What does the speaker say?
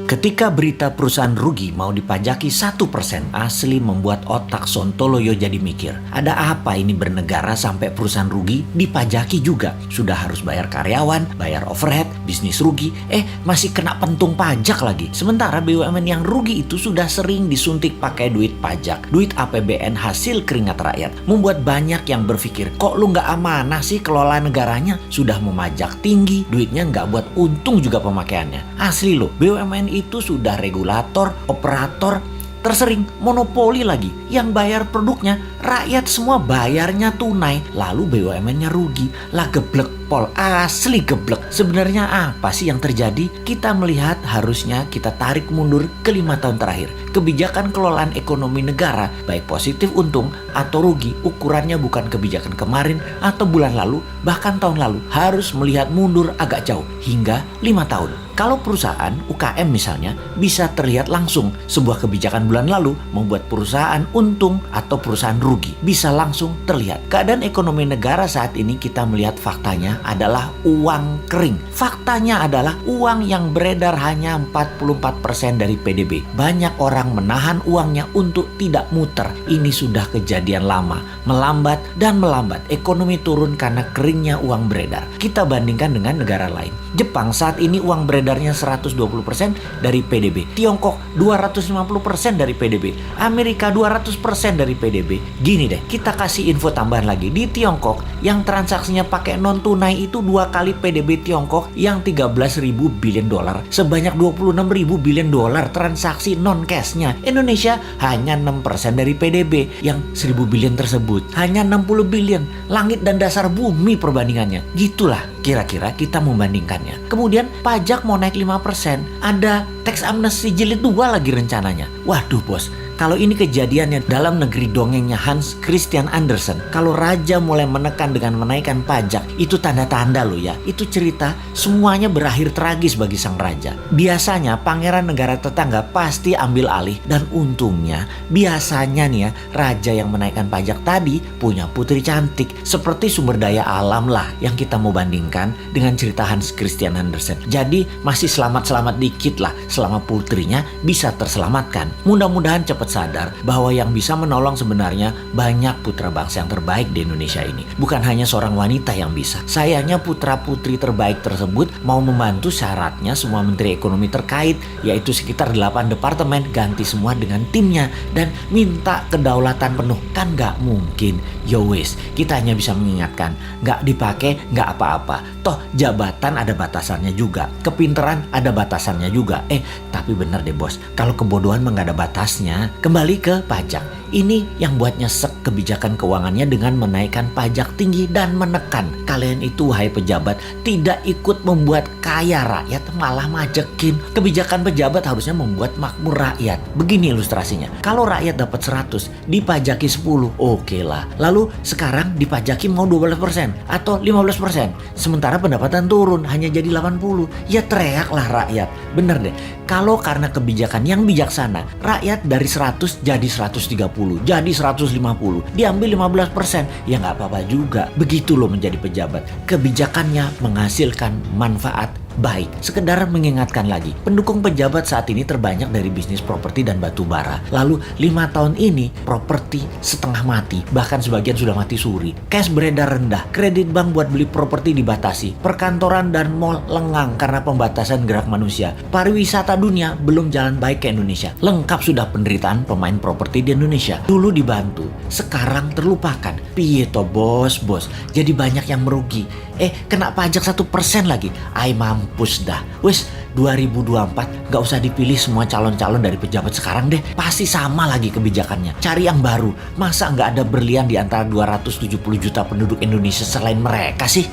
Ketika berita perusahaan rugi mau dipajaki 1%, asli membuat otak Sontoloyo jadi mikir. Ada apa ini bernegara sampai perusahaan rugi dipajaki juga? Sudah harus bayar karyawan, bayar overhead, bisnis rugi, masih kena pentung pajak lagi. Sementara BUMN yang rugi itu sudah sering disuntik pakai duit pajak, duit APBN hasil keringat rakyat. Membuat banyak yang berpikir, kok lu nggak amanah sih kelola negaranya? Sudah memajak tinggi, duitnya nggak buat untung juga pemakaiannya. Asli loh, BUMN itu sudah regulator, operator, tersering monopoli lagi. Yang bayar produknya, rakyat semua bayarnya tunai. Lalu BUMN-nya rugi. Lah geblek pol, asli geblek. Sebenarnya apa sih yang terjadi? Kita melihat harusnya kita tarik mundur ke 5 tahun terakhir. Kebijakan kelolaan ekonomi negara, baik positif untung atau rugi, ukurannya bukan kebijakan kemarin atau bulan lalu, bahkan tahun lalu. Harus melihat mundur agak jauh, hingga 5 tahun. Kalau perusahaan UKM misalnya bisa terlihat langsung sebuah kebijakan bulan lalu membuat perusahaan untung atau perusahaan rugi. Bisa langsung terlihat. Keadaan ekonomi negara saat ini kita melihat faktanya adalah uang kering. Faktanya adalah uang yang beredar hanya 44% dari PDB. Banyak orang menahan uangnya untuk tidak muter. Ini sudah kejadian lama. Melambat dan melambat. Ekonomi turun karena keringnya uang beredar. Kita bandingkan dengan negara lain. Jepang saat ini uang beredarnya 120% dari PDB. Tiongkok 250% dari PDB. Amerika 200% dari PDB. Gini deh, kita kasih info tambahan lagi. Di Tiongkok yang transaksinya pakai non tunai itu 2 kali PDB Tiongkok yang 13.000 billion dolar. Sebanyak 26.000 billion dolar transaksi non cashnya. Indonesia hanya 6% dari PDB yang 1.000 billion tersebut. Hanya 60 billion. Langit dan dasar bumi perbandingannya. Gitulah kira-kira kita membandingkannya. Kemudian pajak mau naik 5%. Ada tax amnesty jilid 2 lagi rencananya. Waduh bos, kalau ini kejadiannya dalam negeri dongengnya Hans Christian Andersen, kalau raja mulai menekan dengan menaikkan pajak, itu tanda-tanda loh ya. Itu cerita semuanya berakhir tragis bagi sang raja. Biasanya pangeran negara tetangga pasti ambil alih, dan untungnya biasanya nih ya, raja yang menaikkan pajak tadi punya putri cantik. Seperti sumber daya alam lah yang kita mau bandingkan dengan cerita Hans Christian Andersen. Jadi masih selamat-selamat dikit lah selama putrinya bisa terselamatkan. Mudah-mudahan cepat sadar bahwa yang bisa menolong sebenarnya banyak putra bangsa yang terbaik di Indonesia ini. Bukan hanya seorang wanita yang bisa. Sayangnya putra-putri terbaik tersebut mau membantu syaratnya semua menteri ekonomi terkait, yaitu sekitar 8 departemen, ganti semua dengan timnya dan minta kedaulatan penuh. Kan gak mungkin. Yo wes, kita hanya bisa mengingatkan, gak dipakai gak apa-apa. Toh jabatan ada batasannya juga, kepinteran ada batasannya juga. Tapi bener deh bos, kalau kebodohan mah gak ada batasnya. Kembali ke pajak. Ini yang buat nyesek kebijakan keuangannya dengan menaikkan pajak tinggi dan menekan. Kalian itu wahai pejabat tidak ikut membuat kaya rakyat, malah majekin. Kebijakan pejabat harusnya membuat makmur rakyat. Begini ilustrasinya. Kalau rakyat dapat 100, dipajaki 10, oke lah. Lalu sekarang dipajaki mau 12% atau 15%. Sementara pendapatan turun hanya jadi 80. Ya teriaklah rakyat. Bener deh. Kalau karena kebijakan yang bijaksana, rakyat dari 100 jadi 130. Jadi 150, diambil 15%, ya nggak apa-apa juga. Begitu loh menjadi pejabat. Kebijakannya menghasilkan manfaat baik. Sekedar mengingatkan lagi, pendukung pejabat saat ini terbanyak dari bisnis properti dan batu bara. Lalu 5 tahun ini properti setengah mati, bahkan sebagian sudah mati suri. Cash beredar rendah, kredit bank buat beli properti dibatasi, perkantoran dan mal lengang karena pembatasan gerak manusia. Pariwisata dunia belum jalan baik ke Indonesia. Lengkap sudah penderitaan pemain properti di Indonesia. Dulu dibantu, sekarang terlupakan. Piye toh bos, jadi banyak yang merugi. Kena pajak 1% lagi. Mampus dah. Wes 2024 gak usah dipilih semua calon-calon dari pejabat sekarang deh. Pasti sama lagi kebijakannya. Cari yang baru. Masa gak ada berlian di antara 270 juta penduduk Indonesia selain mereka sih?